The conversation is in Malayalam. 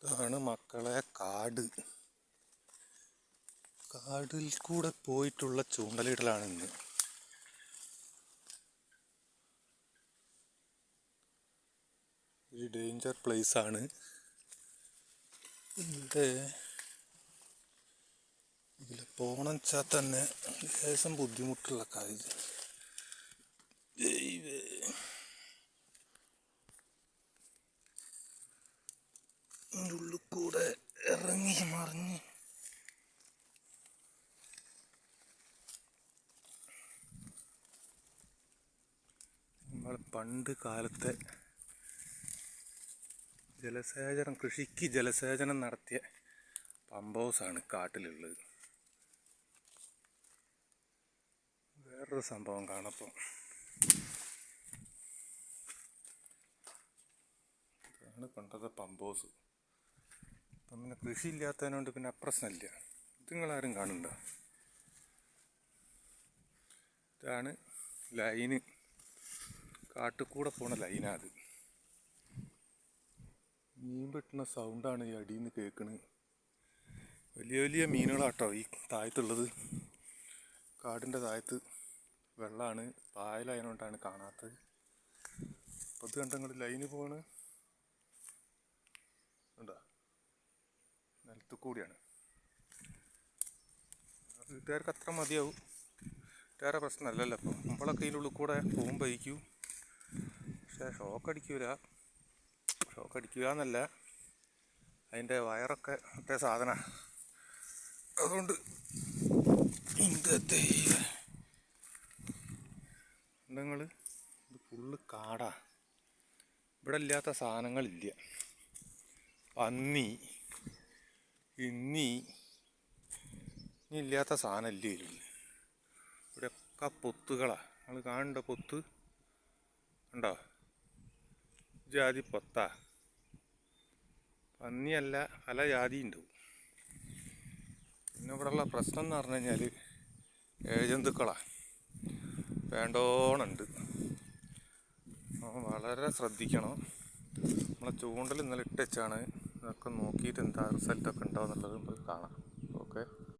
ഇതാണ് മക്കളെ കാട്. കാടിൽ കൂടെ പോയിട്ടുള്ള ചൂണ്ടലിടലാണ് ഇന്ന്. ഒരു ഡേഞ്ചർ പ്ലേസ് ആണ്. ഇതിൽ പോണെച്ചാൽ തന്നെ ലേശം ബുദ്ധിമുട്ടുള്ള കാര്യം. ഉള്ളിൽ കൂടെ ഇറങ്ങി മറിഞ്ഞ് നമ്മൾ പണ്ട് കാലത്തെ കൃഷിക്ക് ജലസേചനം നടത്തിയ പമ്പ് ഹൗസാണ് കാട്ടിലുള്ളത്. വേറൊരു സംഭവം കാണപ്പം. ഇതാണ് പണ്ടത്തെ പമ്പ് ഹൗസ്. അപ്പം പിന്നെ കൃഷി ഇല്ലാത്തതിനോണ്ട് പിന്നെ പ്രശ്നമില്ല. ഇത് നിങ്ങളാരും കാണുന്നുണ്ടോ? ഇതാണ് ലൈന്, കാട്ടിൽക്കൂടെ പോണ ലൈനാ. അത് മീൻ വെട്ടുന്ന സൗണ്ടാണ് ഈ അടിയിൽ നിന്ന് കേൾക്കുന്നത്. വലിയ വലിയ മീനുകളാട്ടോ ഈ താഴത്തുള്ളത്. കാടിൻ്റെ താഴത്ത് വെള്ളമാണ്, പായലായതുകൊണ്ടാണ് കാണാത്തത്. അപ്പോൾ ഇത് കണ്ടങ്ങൾ ലൈന് പോണ് ഉണ്ടോ? നിലത്ത് കൂടിയാണ്. വീട്ടുകാർക്ക് അത്ര മതിയാവും. വീട്ടുകാരെ പ്രശ്നമല്ലല്ലോ. അപ്പം നമ്മളൊക്കെ ഇതിനുള്ളിൽ കൂടെ പോകുമ്പോഴേക്കും പക്ഷേ ഷോക്ക് അടിക്കുക എന്നല്ല, അതിൻ്റെ വയറൊക്കെ മറ്റേ സാധന. അതുകൊണ്ട് നിങ്ങൾ ഇത് ഫുള്ള് കാടാ. ഇവിടെ ഇല്ലാത്ത സാധനങ്ങളില്ല. പന്നി, ഇനി ഇല്ലാത്ത സാധനം ഇല്ല ഇതിൽ. ഇവിടെയൊക്കെ പൊത്തുകളാ. നിങ്ങൾ കാണണ്ട പൊത്ത് ഉണ്ടോ? ജാതി പൊത്താ. പന്നിയല്ല, പല ജാതി ഉണ്ടാവും. പിന്നെ ഇവിടെയുള്ള പ്രശ്നം എന്ന് പറഞ്ഞു കഴിഞ്ഞാൽ ഏജന്തുക്കളാണ് വേണ്ടോണുണ്ട്. വളരെ ശ്രദ്ധിക്കണം. നമ്മളെ ചൂണ്ടൽ ഇന്നലെ ഇട്ടുവെച്ചാണ്. ഇതൊക്കെ നോക്കിയിട്ട് എന്താ റിസൾട്ടൊക്കെ ഉണ്ടോ എന്നുള്ളത് നമുക്ക് കാണാം. ഓക്കെ.